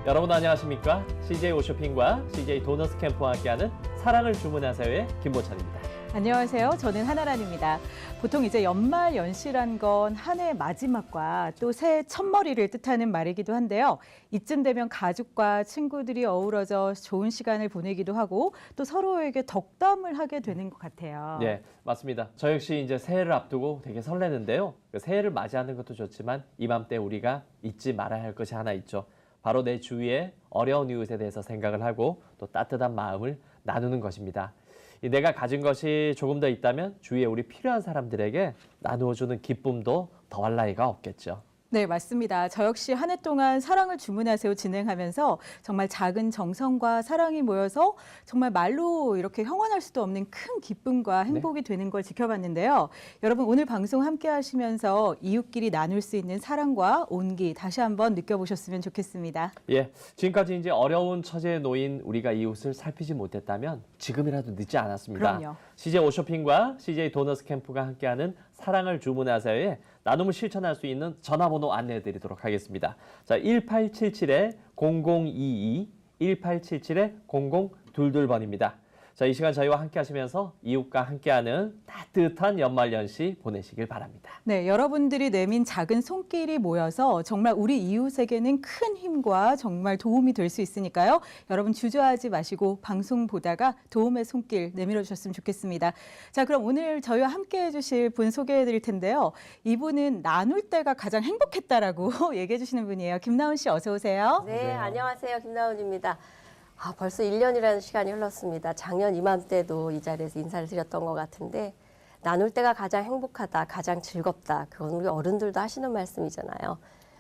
여러분 안녕하십니까? CJ 오쇼핑과 CJ 도너스 캠프와 함께하는 사랑을 주문하세요의 김보찬입니다. 안녕하세요. 저는 한아란입니다. 보통 이제 연말 연시란 건 한 해 마지막과 또 새해 첫머리를 뜻하는 말이기도 한데요. 이쯤 되면 가족과 친구들이 어우러져 좋은 시간을 보내기도 하고 또 서로에게 덕담을 하게 되는 것 같아요. 네, 맞습니다. 저 역시 이제 새해를 앞두고 되게 설레는데요. 새해를 맞이하는 것도 좋지만 이맘때 우리가 잊지 말아야 할 것이 하나 있죠. 바로 내 주위에 어려운 이웃에 대해서 생각을 하고 또 따뜻한 마음을 나누는 것입니다. 내가 가진 것이 조금 더 있다면 주위에 우리 필요한 사람들에게 나누어주는 기쁨도 더할 나위가 없겠죠. 네, 맞습니다. 저 역시 한 해 동안 사랑을 주문하세요 진행하면서 정말 작은 정성과 사랑이 모여서 정말 말로 이렇게 형언할 수도 없는 큰 기쁨과 행복이 되는 걸 지켜봤는데요. 여러분 오늘 방송 함께 하시면서 이웃끼리 나눌 수 있는 사랑과 온기 다시 한번 느껴보셨으면 좋겠습니다. 예, 지금까지 이제 어려운 처지에 놓인 우리가 이웃을 살피지 못했다면 지금이라도 늦지 않았습니다. 그럼요. CJ 오쇼핑과 CJ 도너스 캠프가 함께하는 사랑을 주문하세요에 나눔을 실천할 수 있는 전화번호 안내해드리도록 하겠습니다. 자, 1877-0022, 1877-0022번입니다. 자, 이 시간 저희와 함께 하시면서 이웃과 함께하는 따뜻한 연말연시 보내시길 바랍니다. 네, 여러분들이 내민 작은 손길이 모여서 정말 우리 이웃에게는 큰 힘과 정말 도움이 될 수 있으니까요. 여러분 주저하지 마시고 방송 보다가 도움의 손길 내밀어 주셨으면 좋겠습니다. 자, 그럼 오늘 저희와 함께 해주실 분 소개해 드릴 텐데요. 이분은 나눌 때가 가장 행복했다라고 얘기해 주시는 분이에요. 김나은 씨 어서 오세요. 네, 안녕하세요. 김나은입니다. 벌써 1년이라는 시간이 흘렀습니다. 작년 이맘때도 이 자리에서 인사를 드렸던 것 같은데 나눌 때가 가장 행복하다, 가장 즐겁다. 그건 우리 어른들도 하시는 말씀이잖아요.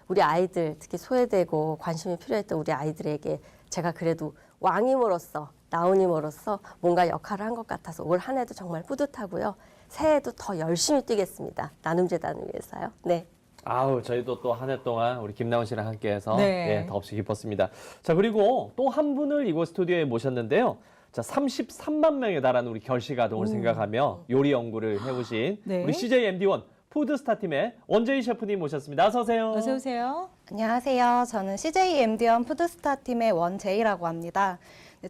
우리 아이들, 특히 소외되고 관심이 필요했던 우리 아이들에게 제가 그래도 왕임으로서, 나훈임으로서 뭔가 역할을 한 것 같아서 올 한 해도 정말 뿌듯하고요. 새해에도 더 열심히 뛰겠습니다. 나눔재단을 위해서요. 네. 아우, 저희도 또 한 해 동안 우리 김나은 씨랑 함께해서 네. 더없이 기뻤습니다. 자, 그리고 또 한 분을 이곳 스튜디오에 모셨는데요. 자, 33만 명에 달하는 우리 결식아동을 생각하며 요리 연구를 해오신 네. 우리 CJ MD1 푸드스타 팀의 원재희 셰프님 모셨습니다. 어서 오세요. 어서 오세요. 안녕하세요. 저는 CJ MD1 푸드스타 팀의 원재희라고 합니다.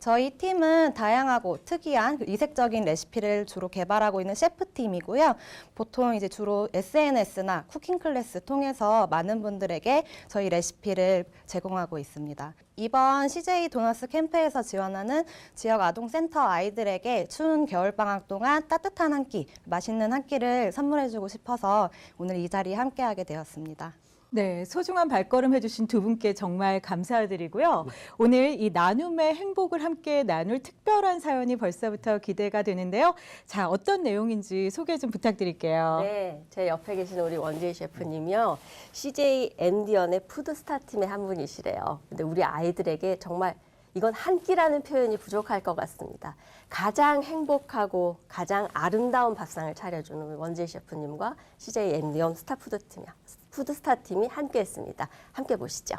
저희 팀은 다양하고 특이한 이색적인 레시피를 주로 개발하고 있는 셰프팀이고요. 보통 이제 주로 SNS나 쿠킹 클래스 통해서 많은 분들에게 저희 레시피를 제공하고 있습니다. 이번 CJ 도너스 캠프에서 지원하는 지역 아동센터 아이들에게 추운 겨울방학 동안 따뜻한 한 끼, 맛있는 한 끼를 선물해주고 싶어서 오늘 이 자리에 함께하게 되었습니다. 네, 소중한 발걸음 해주신 두 분께 정말 감사드리고요. 오늘 이 나눔의 행복을 함께 나눌 특별한 사연이 벌써부터 기대가 되는데요. 자, 어떤 내용인지 소개 좀 부탁드릴게요. 네, 제 옆에 계시는 우리 원재희 셰프님이요. CJ MD연의 푸드스타 팀의 한 분이시래요. 근데 우리 아이들에게 정말 이건 한 끼라는 표현이 부족할 것 같습니다. 가장 행복하고 가장 아름다운 밥상을 차려주는 우리 원재희 셰프님과 CJ MD연 푸드스타 팀이 함께했습니다. 함께 보시죠.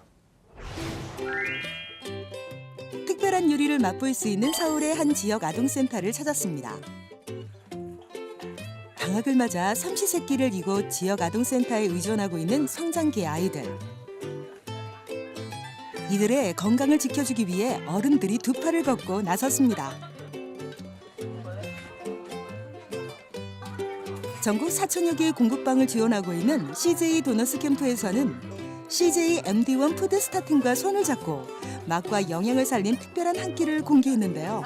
특별한 요리를 맛볼 수 있는 서울의 한 지역 아동센터를 찾았습니다. 방학을 맞아 삼시세끼를 이곳 지역 아동센터에 의존하고 있는 성장기 아이들. 이들의 건강을 지켜주기 위해 어른들이 두 팔을 걷고 나섰습니다. 전국 4천여 개의 공급방을 지원하고 있는 CJ 도너스 캠프에서는 CJ MD1 푸드스타 팀과 손을 잡고 맛과 영양을 살린 특별한 한 끼를 공개했는데요.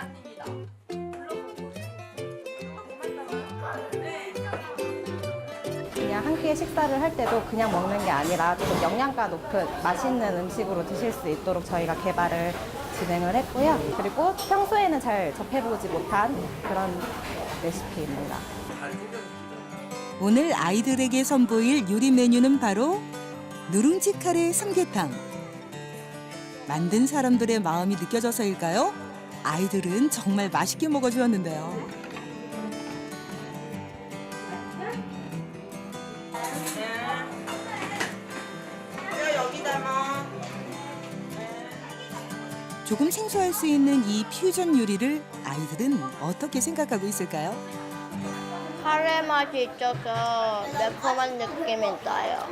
그냥 한 끼의 식사를 할 때도 그냥 먹는 게 아니라 좀 영양가 높은 맛있는 음식으로 드실 수 있도록 저희가 개발을 진행을 했고요. 그리고 평소에는 잘 접해보지 못한 그런 레시피입니다. 오늘 아이들에게 선보일 요리 메뉴는 바로 누룽지 카레 삼계탕. 만든 사람들의 마음이 느껴져서일까요? 아이들은 정말 맛있게 먹어주었는데요. 조금 생소할 수 있는 이 퓨전 요리를 아이들은 어떻게 생각하고 있을까요? 카레 맛이 있어서 매콤한 느낌이 나요.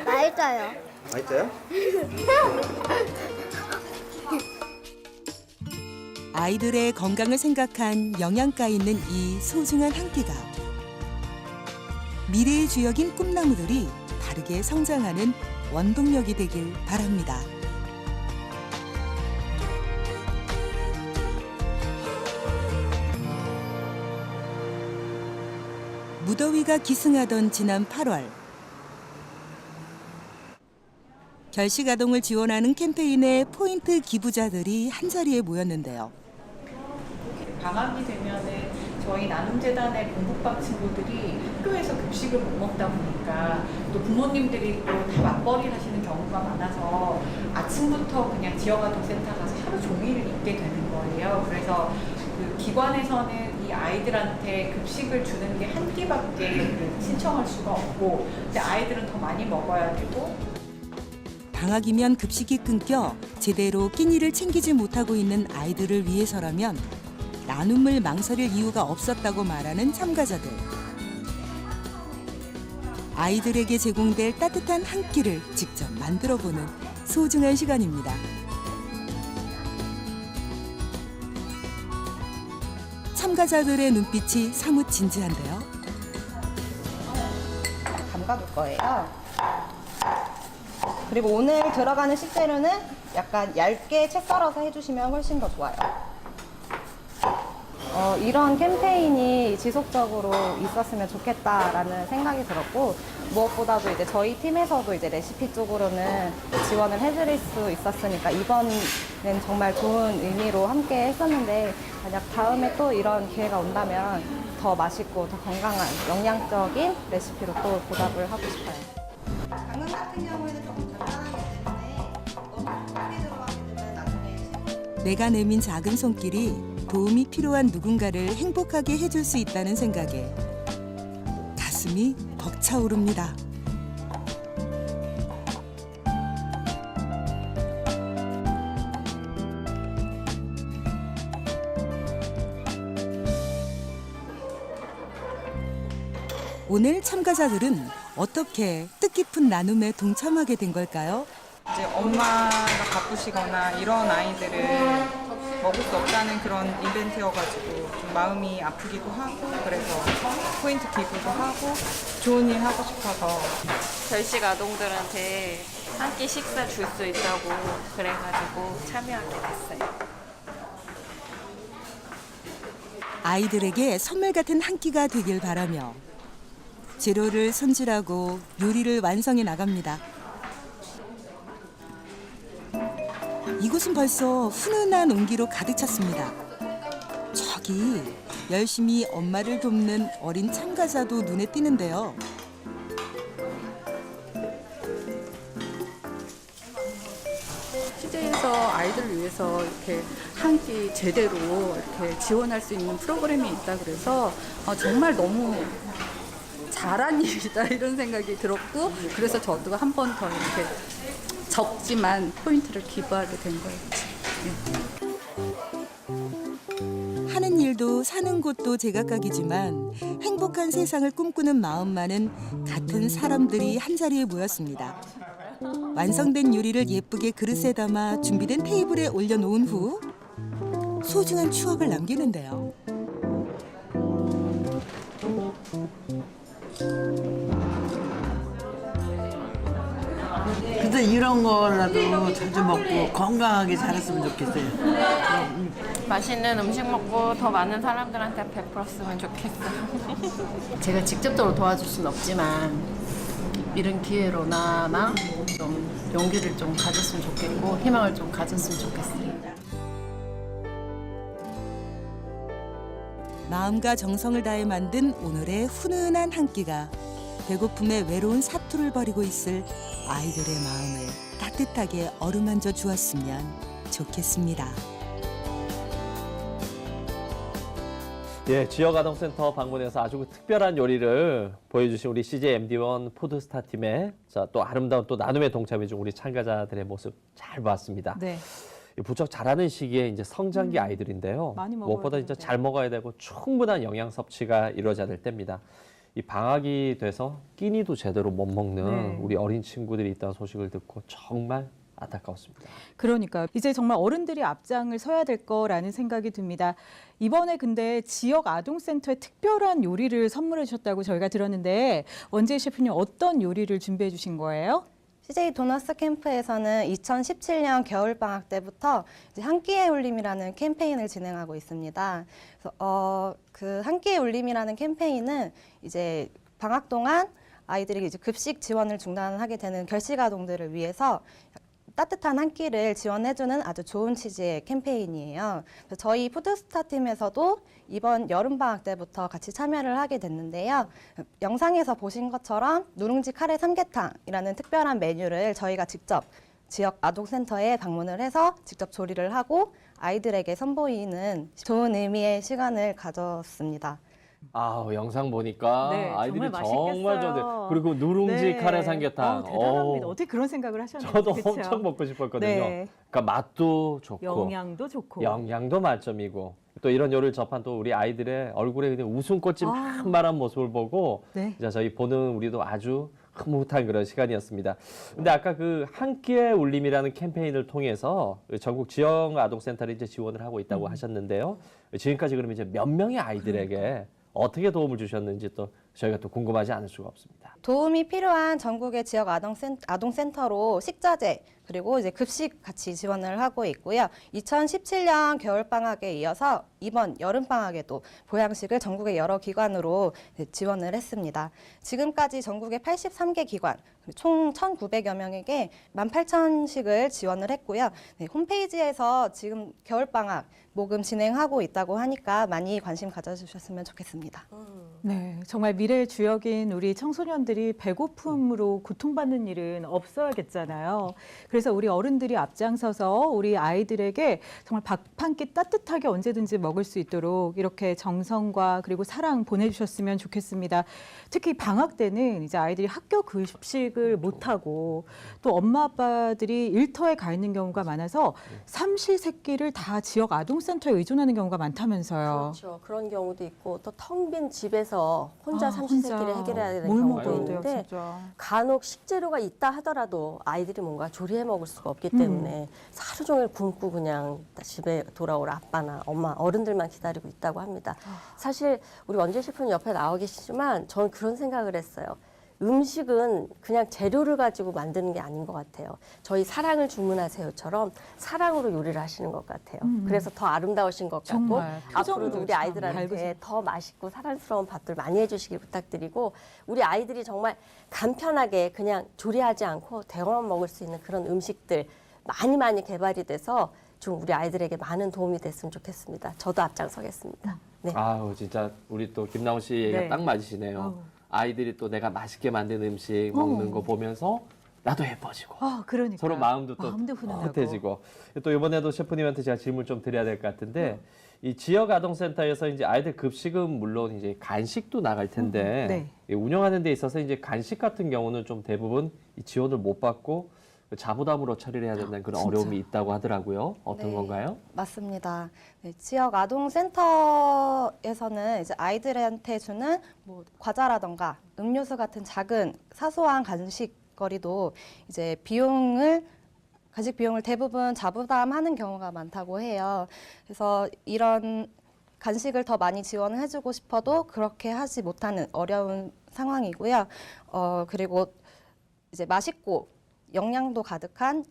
맛있어요. 맛있어요? 아이들의 건강을 생각한 영양가 있는 이 소중한 한 끼가 미래의 주역인 꿈나무들이 바르게 성장하는 원동력이 되길 바랍니다. 무더위가 기승하던 지난 8월 결식아동을 지원하는 캠페인의 포인트 기부자들이 한자리에 모였는데요. 방학이 되면은 저희 나눔재단의 공부방 친구들이 학교에서 급식을 못 먹다 보니까 또 부모님들이 또 다 맞벌이를 하시는 경우가 많아서 아침부터 그냥 지역아동센터 가서 하루 종일을 있게 되는 거예요. 그래서 그 기관에서는 이 아이들한테 급식을 주는 게 한 끼밖에 신청할 수가 없고, 근데 아이들은 더 많이 먹어야 되고. 방학이면 급식이 끊겨 제대로 끼니를 챙기지 못하고 있는 아이들을 위해서라면 나눔을 망설일 이유가 없었다고 말하는 참가자들. 아이들에게 제공될 따뜻한 한 끼를 직접 만들어보는 소중한 시간입니다. 참가자들의 눈빛이 사뭇 진지한데요. 담가둘 거예요. 그리고 오늘 들어가는 식재료는 약간 얇게 채 썰어서 해주시면 훨씬 더 좋아요. 이런 캠페인이 지속적으로 있었으면 좋겠다라는 생각이 들었고, 무엇보다도 이제 저희 팀에서도 이제 레시피 쪽으로는 지원을 해드릴 수 있었으니까 이번엔 정말 좋은 의미로 함께 했었는데, 만약 다음에 또 이런 기회가 온다면 더 맛있고 더 건강한 영양적인 레시피로 또 보답을 하고 싶어요. 당근 같은 경우에는 조금 간단하기 때문에 너무 크게 들어가게 되면 나중에 내가 내민 작은 손길이 도움이 필요한 누군가를 행복하게 해줄 수 있다는 생각에 가슴이 벅차오릅니다. 오늘 참가자들은 어떻게 뜻깊은 나눔에 동참하게 된 걸까요? 이제 엄마가 바쁘시거나 이런 아이들을 먹을 수 없다는 그런 이벤트여가지고 좀 마음이 아프기도 하고, 그래서 포인트 기부도 하고 좋은 일 하고 싶어서. 결식 아동들한테 한 끼 식사 줄 수 있다고 그래가지고 참여하게 됐어요. 아이들에게 선물 같은 한 끼가 되길 바라며 재료를 손질하고 요리를 완성해 나갑니다. 이곳은 벌써 훈훈한 온기로 가득 찼습니다. 저기 열심히 엄마를 돕는 어린 참가자도 눈에 띄는데요. CJ에서 아이들을 위해서 이렇게 한 끼 제대로 이렇게 지원할 수 있는 프로그램이 있다 그래서 정말 너무 잘한 일이다 이런 생각이 들었고, 그래서 저도 한 번 더 이렇게 적지만 포인트를 기부하게 된 거예요. 네. 하는 일도 사는 곳도 제각각이지만 행복한 세상을 꿈꾸는 마음만은 같은 사람들이 한자리에 모였습니다. 완성된 요리를 예쁘게 그릇에 담아 준비된 테이블에 올려놓은 후 소중한 추억을 남기는데요. 그래도 이런 거라도 자주 먹고 건강하게 자랐으면 좋겠어요. 맛있는 음식 먹고 더 많은 사람들한테 베풀었으면 좋겠어요. 제가 직접적으로 도와줄 수는 없지만 이런 기회로나마 좀 용기를 좀 가졌으면 좋겠고 희망을 좀 가졌으면 좋겠어요. 마음과 정성을 다해 만든 오늘의 훈훈한 한 끼가 배고픔에 외로운 사투를 벌이고 있을 아이들의 마음을 따뜻하게 어루만져 주었으면 좋겠습니다. 예, 지역아동센터 방문해서 아주 특별한 요리를 보여주신 우리 CJ MD1 푸드스타 팀의 또 아름다운 또 나눔에 동참해준 우리 참가자들의 모습 잘 봤습니다. 네. 부쩍 자라는 시기에 이제 성장기 아이들인데요. 많이 먹어야 무엇보다 진짜 되는데. 잘 먹어야 되고 충분한 영양 섭취가 이루어져야 될 때입니다. 이 방학이 돼서 끼니도 제대로 못 먹는 네. 우리 어린 친구들이 있다는 소식을 듣고 정말 안타까웠습니다. 그러니까 이제 정말 어른들이 앞장을 서야 될 거라는 생각이 듭니다. 이번에 근데 지역 아동센터에 특별한 요리를 선물해 주셨다고 저희가 들었는데 원재희 셰프님 어떤 요리를 준비해 주신 거예요? CJ 도너스 캠프에서는 2017년 겨울방학 때부터 이제 한 끼의 울림이라는 캠페인을 진행하고 있습니다. 그래서 그 한 끼의 울림이라는 캠페인은 이제 방학 동안 아이들이 이제 급식 지원을 중단하게 되는 결식 아동들을 위해서 따뜻한 한 끼를 지원해주는 아주 좋은 취지의 캠페인이에요. 그래서 저희 푸드스타 팀에서도 이번 여름방학 때부터 같이 참여를 하게 됐는데요. 영상에서 보신 것처럼 누룽지 카레 삼계탕이라는 특별한 메뉴를 저희가 직접 지역 아동센터에 방문을 해서 직접 조리를 하고 아이들에게 선보이는 좋은 의미의 시간을 가졌습니다. 영상 보니까 네, 아이들이 정말 정말 맛있겠어요. 좋아해. 그리고 누룽지 네. 카레 삼계탕. 대단합니다. 어떻게 그런 생각을 하셨나요? 저도 그쵸? 엄청 먹고 싶었거든요. 네. 그러니까 맛도 좋고 영양도 좋고. 영양도 만점이고 또 이런 요리를 접한 또 우리 아이들의 얼굴에 그냥 웃음꽃이 만만한 모습을 보고 네. 이제 저희 보는 우리도 아주 흐뭇한 그런 시간이었습니다. 근데 아까 그 한 끼의 울림이라는 캠페인을 통해서 전국 지역 아동센터를 이제 지원을 하고 있다고 하셨는데요. 지금까지 그러면 이제 몇 명의 아이들에게 어떻게 도움을 주셨는지 또 저희가 또 궁금하지 않을 수가 없습니다. 도움이 필요한 전국의 지역 아동센터로 식자재 그리고 이제 급식 같이 지원을 하고 있고요. 2017년 겨울방학에 이어서 이번 여름방학에도 보양식을 전국의 여러 기관으로 지원을 했습니다. 지금까지 전국의 83개 기관, 총 1,900여 명에게 18,000식을 지원을 했고요. 네, 홈페이지에서 지금 겨울방학 모금 진행하고 있다고 하니까 많이 관심 가져주셨으면 좋겠습니다. 네, 정말 미래의 주역인 우리 청소년들이 배고픔으로 고통받는 일은 없어야겠잖아요. 그래서 우리 어른들이 앞장서서 우리 아이들에게 정말 밥 한 끼 따뜻하게 언제든지 먹을 수 있도록 이렇게 정성과 그리고 사랑 보내주셨으면 좋겠습니다. 특히 방학 때는 이제 아이들이 학교 급식을 못하고 또 엄마 아빠들이 일터에 가 있는 경우가 많아서 삼시세끼를 다 지역 아동센터에 의존하는 경우가 많다면서요. 그렇죠. 그런 경우도 있고 또 텅 빈 집에서 혼자 삼시세끼를 해결해야 되는 뭘 경우도 먹어야 돼요, 있는데 진짜. 간혹 식재료가 있다 하더라도 아이들이 뭔가 조리해 먹을 수가 없기 때문에 하루 종일 굶고 그냥 집에 돌아올 아빠나 엄마, 어른들만 기다리고 있다고 합니다. 사실 우리 원재 셰프님 옆에 나와 계시지만 저는 그런 생각을 했어요. 음식은 그냥 재료를 가지고 만드는 게 아닌 것 같아요. 저희 사랑을 주문하세요처럼 사랑으로 요리를 하시는 것 같아요. 그래서 더 아름다우신 것 같고 정말. 앞으로도 표정도 우리 참 아이들한테 밝으세요. 더 맛있고 사랑스러운 밥들 많이 해주시길 부탁드리고 우리 아이들이 정말 간편하게 그냥 조리하지 않고 데워만 먹을 수 있는 그런 음식들 많이 개발이 돼서 좀 우리 아이들에게 많은 도움이 됐으면 좋겠습니다. 저도 앞장서겠습니다. 네. 아우 진짜 우리 또 김나온 씨 얘기가 네. 딱 맞으시네요. 아이들이 또 내가 맛있게 만든 음식 먹는 거 보면서 나도 예뻐지고 그러니까. 서로 마음도 또 마음도 훈훈하고. 따뜻해지고 또 이번에도 셰프님한테 제가 질문 좀 드려야 될 것 같은데 이 지역 아동센터에서 이제 아이들 급식은 물론 이제 간식도 나갈 텐데 네. 이 운영하는 데 있어서 이제 간식 같은 경우는 좀 대부분 이 지원을 못 받고 자부담으로 처리를 해야 된다는 그런 진짜. 어려움이 있다고 하더라고요. 어떤 네. 건가요? 맞습니다. 네, 지역 아동센터에서는 이제 아이들한테 주는 뭐 과자라던가 음료수 같은 작은 사소한 간식거리도 이제 간식 비용을 대부분 자부담하는 경우가 많다고 해요. 그래서 이런 간식을 더 많이 지원을 해주고 싶어도 그렇게 하지 못하는 어려운 상황이고요. 그리고 이제 맛있고 영양도 가득한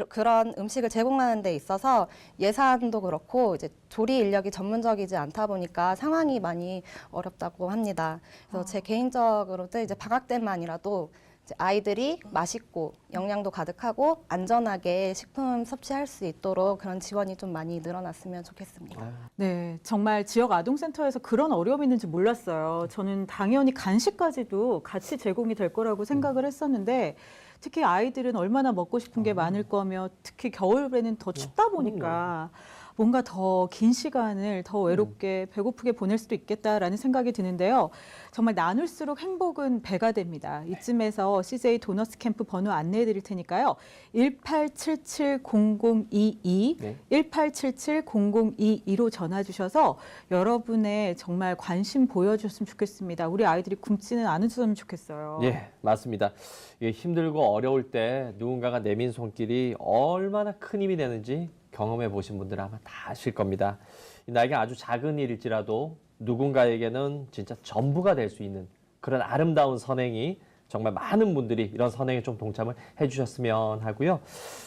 그런 음식을 제공하는 데 있어서 예산도 그렇고 이제 조리 인력이 전문적이지 않다 보니까 상황이 많이 어렵다고 합니다. 그래서 제 개인적으로도 이제 방학 때만이라도 이제 아이들이 맛있고 영양도 가득하고 안전하게 식품 섭취할 수 있도록 그런 지원이 좀 많이 늘어났으면 좋겠습니다. 네, 정말 지역 아동센터에서 그런 어려움이 있는지 몰랐어요. 저는 당연히 간식까지도 같이 제공이 될 거라고 생각을 했었는데 특히 아이들은 얼마나 먹고 싶은 게 많을 거며 특히 겨울에는 더 춥다 보니까 뭔가 더 긴 시간을 더 외롭게 배고프게 보낼 수도 있겠다라는 생각이 드는데요. 정말 나눌수록 행복은 배가 됩니다. 이쯤에서 CJ 도너스 캠프 번호 안내 안내해 드릴 테니까요. 1877-0022, 네. 1877-0022로 전화 주셔서 여러분의 정말 관심 보여주셨으면 좋겠습니다. 우리 아이들이 굶지는 않으셨으면 좋겠어요. 예, 맞습니다. 이게 힘들고 어려울 때 누군가가 내민 손길이 얼마나 큰 힘이 되는지 경험해 보신 분들은 아마 다 아실 겁니다. 나에게 아주 작은 일일지라도 누군가에게는 진짜 전부가 될 수 있는 그런 아름다운 선행이 정말 많은 분들이 이런 선행에 좀 동참을 해주셨으면 하고요.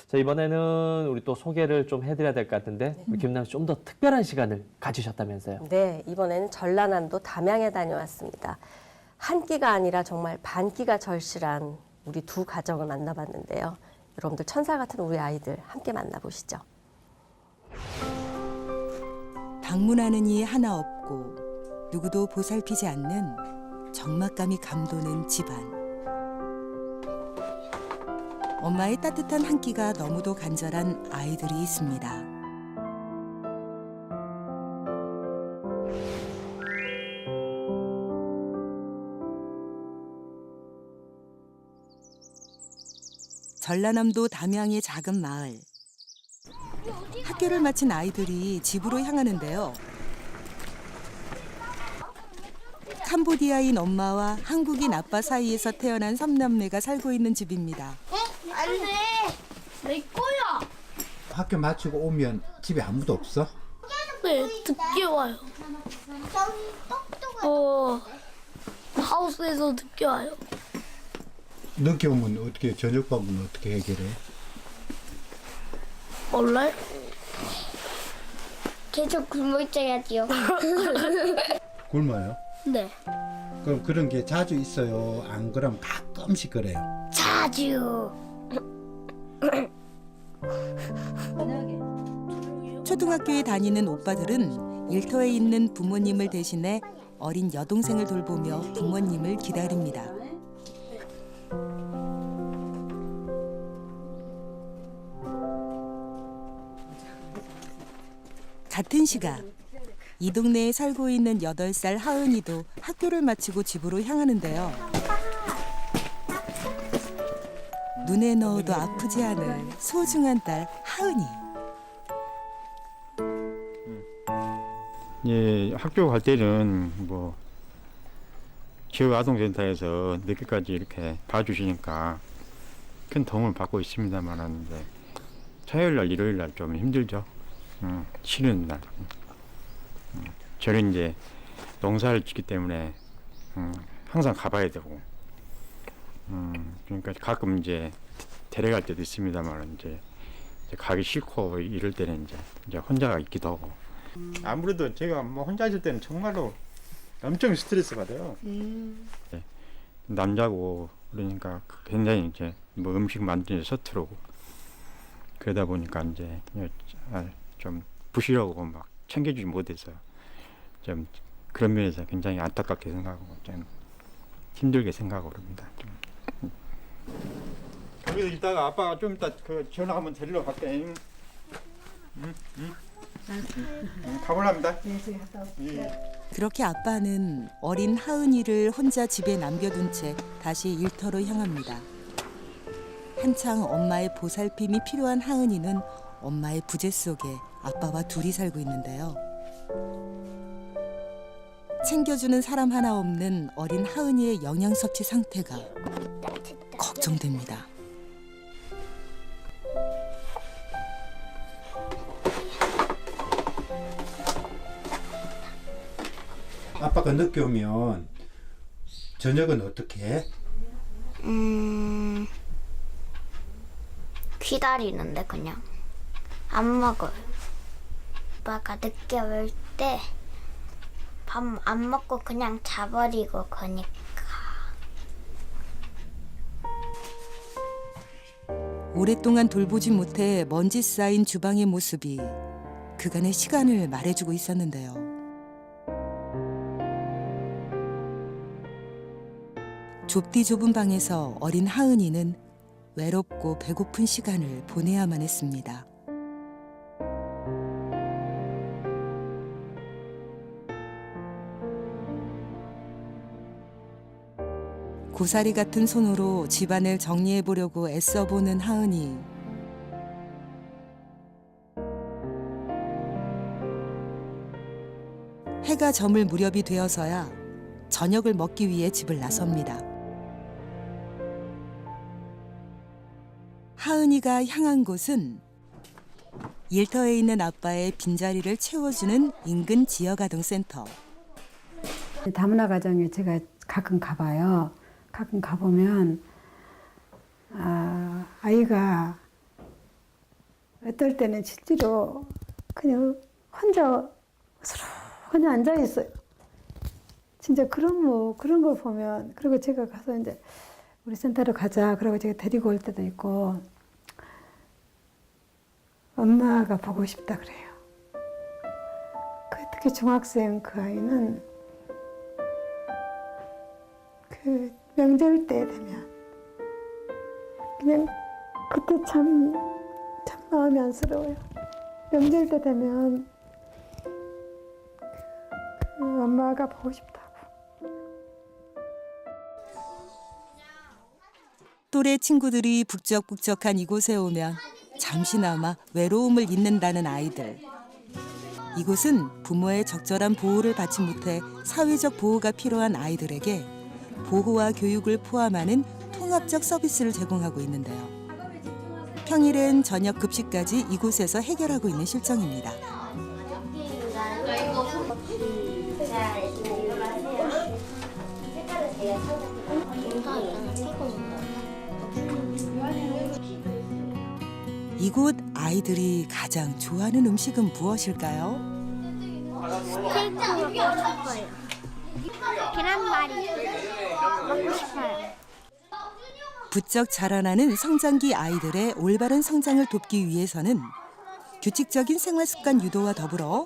자, 이번에는 우리 또 소개를 좀 해드려야 될 것 같은데 우리 김남 씨 좀 더 특별한 시간을 가지셨다면서요. 네, 이번에는 전라남도 담양에 다녀왔습니다. 한 끼가 아니라 정말 반 끼가 절실한 우리 두 가정을 만나봤는데요. 여러분들 천사 같은 우리 아이들 함께 만나보시죠. 방문하는 이 하나 없고 누구도 보살피지 않는 적막감이 감도는 집안. 엄마의 따뜻한 한 끼가 너무도 간절한 아이들이 있습니다. 전라남도 담양의 작은 마을. 학교를 마친 아이들이 집으로 향하는데요. 캄보디아인 엄마와 한국인 아빠 사이에서 태어난 3남매가 살고 있는 집입니다. 안 돼! 내 거야! 학교 마치고 오면 집에 아무도 없어? 네, 늦게 와요. 하우스에서 늦게 와요. 늦게 오면 어떻게 저녁밥은 어떻게 해결해? 몰라요? 계속 굶어 있어야지요. 굶어요? 네. 그럼 그런 게 자주 있어요? 안 그럼 가끔씩 그래요? 자주. 초등학교에 다니는 오빠들은 일터에 있는 부모님을 대신해 어린 여동생을 돌보며 부모님을 기다립니다. 같은 시각 이 동네에 살고 있는 8살 하은이도 학교를 마치고 집으로 향하는데요. 눈에 넣어도 아프지 않을 소중한 딸 하은이. 예, 학교 갈 때는 뭐 지역 아동센터에서 늦게까지 이렇게 봐주시니까 큰 도움을 받고 있습니다만은 이제 토요일 날, 일요일 날 좀 힘들죠. 쉬는 날. 저는 이제 농사를 짓기 때문에 항상 가봐야 되고, 그러니까 가끔 이제 데려갈 때도 있습니다만 이제 가기 싫고 이럴 때는 이제 혼자가 있기도 하고. 아무래도 제가 뭐 혼자 있을 때는 정말로 엄청 스트레스 받아요. 네. 남자고 그러니까 굉장히 이제 뭐 음식 만드는 데 서투르고 그러다 보니까 이제 좀 부실하고 막 챙겨주지 못해서 좀 그런 면에서 굉장히 안타깝게 생각하고 좀 힘들게 생각하고 그럽니다. 거기서 있다가 아빠가 좀 이따 그 전화 한번 데리러 갈게. 가볼랍니다. 그렇게 아빠는 어린 하은이를 혼자 집에 남겨둔 채 다시 일터로 향합니다. 한창 엄마의 보살핌이 필요한 하은이는 엄마의 부재 속에 아빠와 둘이 살고 있는데요. 챙겨주는 사람 하나 없는 어린 하은이의 영양 섭취 상태가 걱정됩니다. 아빠가 늦게 오면 저녁은 어떻게 해? 기다리는데 그냥 안 먹어요. 아빠가 늦게 올 때 밥 안 먹고 그냥 자버리고 그니까. 오랫동안 돌보지 못해 먼지 쌓인 주방의 모습이 그간의 시간을 말해주고 있었는데요. 좁디 좁은 방에서 어린 하은이는 외롭고 배고픈 시간을 보내야만 했습니다. 고사리 같은 손으로 집안을 정리해 보려고 애써보는 하은이. 해가 저물 무렵이 되어서야 저녁을 먹기 위해 집을 나섭니다. 하은이가 향한 곳은 일터에 있는 아빠의 빈자리를 채워주는 인근 지역아동센터. 다문화 가정에 제가 가끔 가봐요. 가끔 가보면 아이가 어떨 때는 실제로 그냥 혼자 그냥 앉아 있어요. 진짜 그런 걸 보면, 그리고 제가 가서 이제 우리 센터로 가자 그러고 제가 데리고 올 때도 있고, 엄마가 보고 싶다 그래요. 특히 중학생 그 아이는 그 명절 때 되면 그냥 그때 참 마음이 안쓰러워요. 명절 때 되면 그 엄마가 보고 싶다고. 또래 친구들이 북적북적한 이곳에 오면 잠시나마 외로움을 잊는다는 아이들. 이곳은 부모의 적절한 보호를 받지 못해 사회적 보호가 필요한 아이들에게 보호와 교육을 포함하는 통합적 서비스를 제공하고 있는데요. 평일엔 저녁 급식까지 이곳에서 해결하고 있는 실정입니다. 이곳 아이들이 가장 좋아하는 음식은 무엇일까요? 스테이크 먹고 싶어요. 계란말이 먹고 싶어요. 부쩍 자라나는 성장기 아이들의 올바른 성장을 돕기 위해서는 규칙적인 생활 습관 유도와 더불어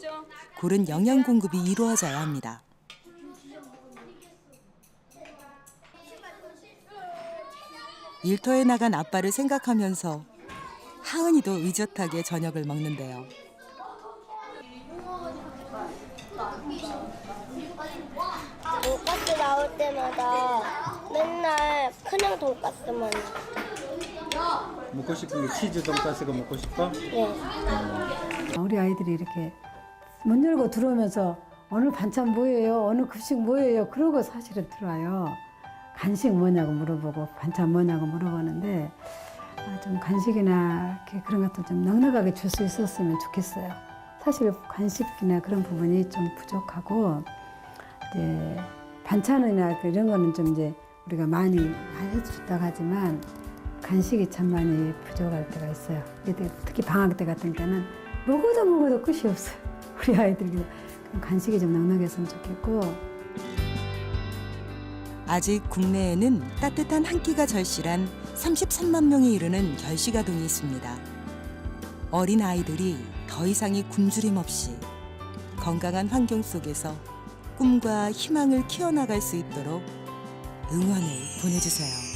고른 영양 공급이 이루어져야 합니다. 일터에 나간 아빠를 생각하면서 하은이도 의젓하게 저녁을 먹는데요. 돈가스 나올 때마다 맨날 그냥 돈가스만. 먹고 싶은 게 치즈 돈가스가 먹고 싶어? 네. 우리 아이들이 이렇게 문 열고 들어오면서 오늘 반찬 뭐예요? 오늘 급식 뭐예요? 그러고 사실은 들어와요. 간식 뭐냐고 물어보고 반찬 뭐냐고 물어보는데 좀 간식이나 이렇게 그런 것도 좀 넉넉하게 줄 수 있었으면 좋겠어요. 사실 간식이나 그런 부분이 좀 부족하고 이제 반찬이나 이런 거는 좀 이제 우리가 많이 해줬다고 하지만 간식이 참 많이 부족할 때가 있어요. 특히 방학 때 같은 때는 먹어도 끝이 없어요. 우리 아이들이 간식이 좀 넉넉했으면 좋겠고. 아직 국내에는 따뜻한 한 끼가 절실한 33만 명에 이르는 결식아동이 있습니다. 어린 아이들이 더 이상의 굶주림 없이 건강한 환경 속에서 꿈과 희망을 키워나갈 수 있도록 응원을 보내주세요.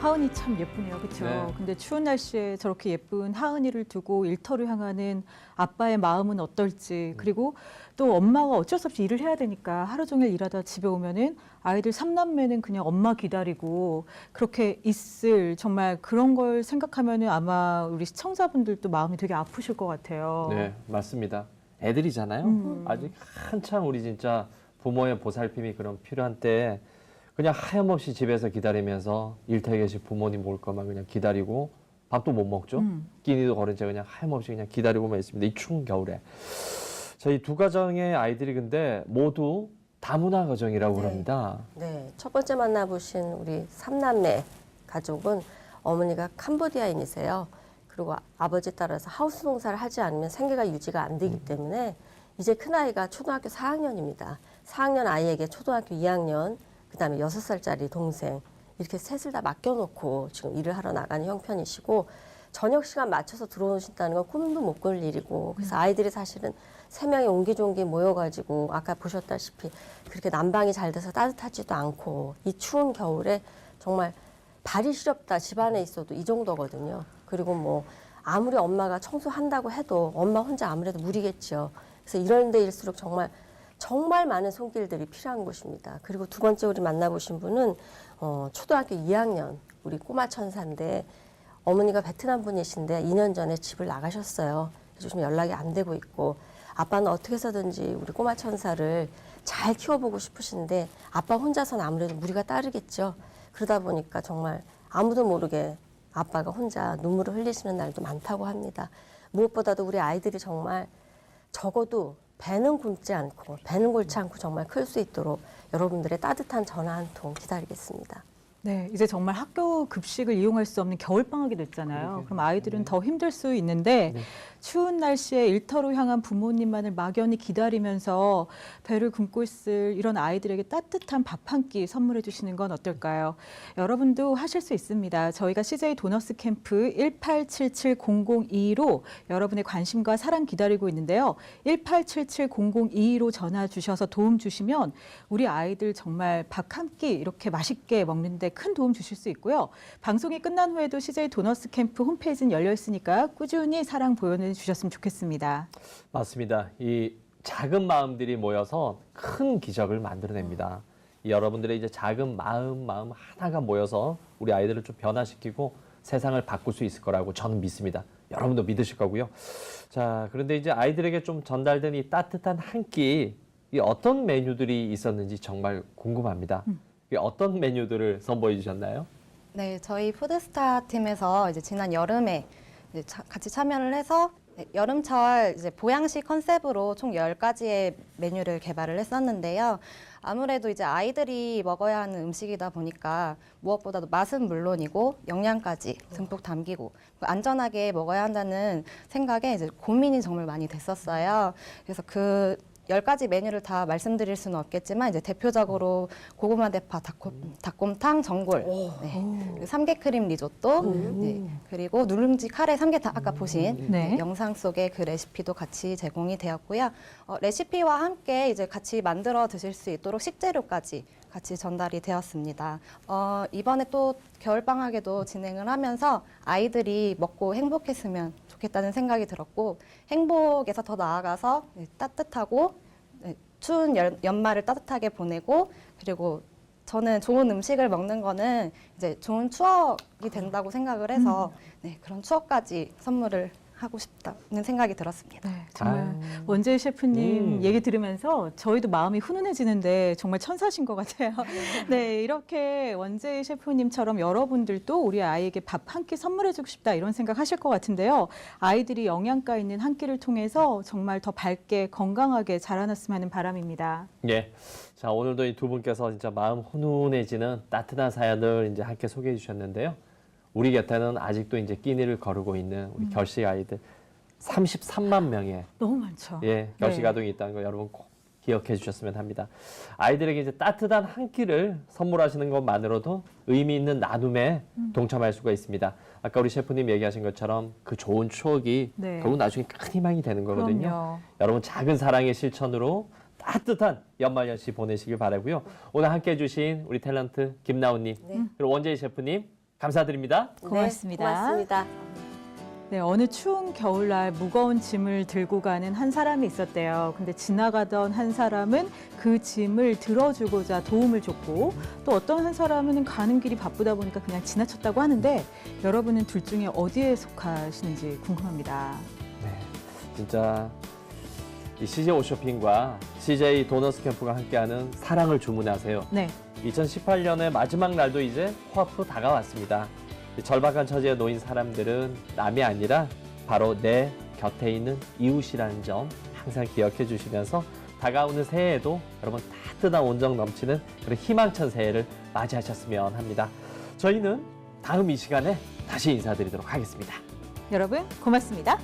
하은이 참 예쁘네요. 그렇죠? 네. 근데 추운 날씨에 저렇게 예쁜 하은이를 두고 일터를 향하는 아빠의 마음은 어떨지, 그리고 또 엄마가 어쩔 수 없이 일을 해야 되니까 하루 종일 일하다 집에 오면은 아이들 3남매는 그냥 엄마 기다리고 그렇게 있을, 정말 그런 걸 생각하면은 아마 우리 시청자분들도 마음이 되게 아프실 것 같아요. 네, 맞습니다. 애들이잖아요. 아직 한참 우리 진짜 부모의 보살핌이 그런 필요한 때에 그냥 하염없이 집에서 기다리면서 일터에 계신 부모님 올 것만 그냥 기다리고 밥도 못 먹죠. 끼니도 거른 채 그냥 하염없이 그냥 기다리고만 있습니다. 이 추운 겨울에. 저희 두 가정의 아이들이 근데 모두 다문화 가정이라고 합니다. 네, 첫 번째 만나보신 우리 3남매 가족은 어머니가 캄보디아인이세요. 그리고 아버지 따라서 하우스 농사를 하지 않으면 생계가 유지가 안 되기 때문에 이제 큰아이가 초등학교 4학년입니다. 4학년 아이에게 초등학교 2학년, 그다음에 6살짜리 동생 이렇게 셋을 다 맡겨놓고 지금 일을 하러 나가는 형편이시고, 저녁 시간 맞춰서 들어오신다는 건 꿈도 못 꿀 일이고, 그래서 아이들이 사실은 3명이 옹기종기 모여가지고 아까 보셨다시피 그렇게 난방이 잘 돼서 따뜻하지도 않고 이 추운 겨울에 정말 발이 시렵다 집안에 있어도 이 정도거든요. 그리고 뭐 아무리 엄마가 청소한다고 해도 엄마 혼자 아무래도 무리겠죠. 그래서 이런 데일수록 정말 많은 손길들이 필요한 곳입니다. 그리고 두 번째 우리 만나보신 분은 초등학교 2학년 우리 꼬마 천사인데 어머니가 베트남 분이신데 2년 전에 집을 나가셨어요. 요즘 연락이 안 되고 있고 아빠는 어떻게 해서든지 우리 꼬마 천사를 잘 키워보고 싶으신데 아빠 혼자서는 아무래도 무리가 따르겠죠. 그러다 보니까 정말 아무도 모르게 아빠가 혼자 눈물을 흘리시는 날도 많다고 합니다. 무엇보다도 우리 아이들이 정말 적어도 배는 굶지 않고 배는 골치 않고 정말 클 수 있도록 여러분들의 따뜻한 전화 한 통 기다리겠습니다. 네, 이제 정말 학교 급식을 이용할 수 없는 겨울방학이 됐잖아요. 그럼 아이들은 더 힘들 수 있는데 추운 날씨에 일터로 향한 부모님만을 막연히 기다리면서 배를 굶고 있을 이런 아이들에게 따뜻한 밥 한 끼 선물해 주시는 건 어떨까요? 여러분도 하실 수 있습니다. 저희가 CJ 도너스 캠프 1877-0022로 여러분의 관심과 사랑 기다리고 있는데요. 1877-0022로 전화 주셔서 도움 주시면 우리 아이들 정말 밥 한 끼 이렇게 맛있게 먹는데 큰 도움 주실 수 있고요. 방송이 끝난 후에도 CJ 도너스 캠프 홈페이지는 열려 있으니까 꾸준히 사랑 보여주셨으면 좋겠습니다. 맞습니다. 이 작은 마음들이 모여서 큰 기적을 만들어냅니다. 이 여러분들의 이제 작은 마음 하나가 모여서 우리 아이들을 좀 변화시키고 세상을 바꿀 수 있을 거라고 저는 믿습니다. 여러분도 믿으실 거고요. 자, 그런데 이제 아이들에게 좀 전달된 이 따뜻한 한 끼, 이 어떤 메뉴들이 있었는지 정말 궁금합니다. 어떤 메뉴들을 선보여 주셨나요? 네, 저희 푸드스타 팀에서 이제 지난 여름에 이제 같이 참여를 해서 여름철 이제 보양식 컨셉으로 총 10가지의 메뉴를 개발을 했었는데요. 아무래도 이제 아이들이 먹어야 하는 음식이다 보니까 무엇보다도 맛은 물론이고 영양까지 듬뿍 담기고 안전하게 먹어야 한다는 생각에 이제 고민이 정말 많이 됐었어요. 그래서 그 10가지 메뉴를 다 말씀드릴 수는 없겠지만 이제 대표적으로 고구마 대파 닭곰탕 전골, 그리고 삼계크림 리조또, 그리고 누룽지 카레 삼계탕 아까 보신 영상 속에 그 레시피도 같이 제공이 되었고요. 레시피와 함께 이제 같이 만들어 드실 수 있도록 식재료까지 같이 전달이 되었습니다. 이번에 또 겨울방학에도 진행을 하면서 아이들이 먹고 행복했으면 좋겠다는 생각이 들었고 행복에서 더 나아가서 따뜻하고 추운 연말을 따뜻하게 보내고 그리고 저는 좋은 음식을 먹는 거는 이제 좋은 추억이 된다고 생각을 해서 그런 추억까지 선물을 하고 싶다는 생각이 들었습니다. 네, 정말 원재희 셰프님 얘기 들으면서 저희도 마음이 훈훈해지는데 정말 천사신 것 같아요. 네, 이렇게 원재희 셰프님처럼 여러분들도 우리 아이에게 밥 한 끼 선물해주고 싶다 이런 생각 하실 것 같은데요. 아이들이 영양가 있는 한 끼를 통해서 정말 더 밝게 건강하게 자라났으면 하는 바람입니다. 예. 자, 오늘도 이 두 분께서 진짜 마음 훈훈해지는 따뜻한 사연을 이제 함께 소개해 주셨는데요. 우리 곁에는 아직도 이제 끼니를 거르고 있는 우리 결식 아이들 33만 명의 너무 많죠. 예, 결식 아동이 있다는 거 여러분 꼭 기억해 주셨으면 합니다. 아이들에게 이제 따뜻한 한 끼를 선물하시는 것만으로도 의미 있는 나눔에 동참할 수가 있습니다. 아까 우리 셰프님 얘기하신 것처럼 그 좋은 추억이 결국 나중에 큰 희망이 되는 거거든요. 그럼요. 여러분 작은 사랑의 실천으로 따뜻한 연말연시 보내시길 바라고요. 오늘 함께해 주신 우리 탤런트 김나우님 그리고 원재희 셰프님 감사드립니다. 고맙습니다. 고맙습니다. 네, 어느 추운 겨울날 무거운 짐을 들고 가는 한 사람이 있었대요. 근데 지나가던 한 사람은 그 짐을 들어주고자 도움을 줬고 또 어떤 한 사람은 가는 길이 바쁘다 보니까 그냥 지나쳤다고 하는데 여러분은 둘 중에 어디에 속하시는지 궁금합니다. 네, 진짜 이 CJ 옷쇼핑과 CJ 도너스 캠프가 함께하는 사랑을 주문하세요. 네. 2018년의 마지막 날도 이제 코앞으로 다가왔습니다. 절박한 처지에 놓인 사람들은 남이 아니라 바로 내 곁에 있는 이웃이라는 점 항상 기억해 주시면서 다가오는 새해에도 여러분 따뜻한 온정 넘치는 그런 희망찬 새해를 맞이하셨으면 합니다. 저희는 다음 이 시간에 다시 인사드리도록 하겠습니다. 여러분 고맙습니다.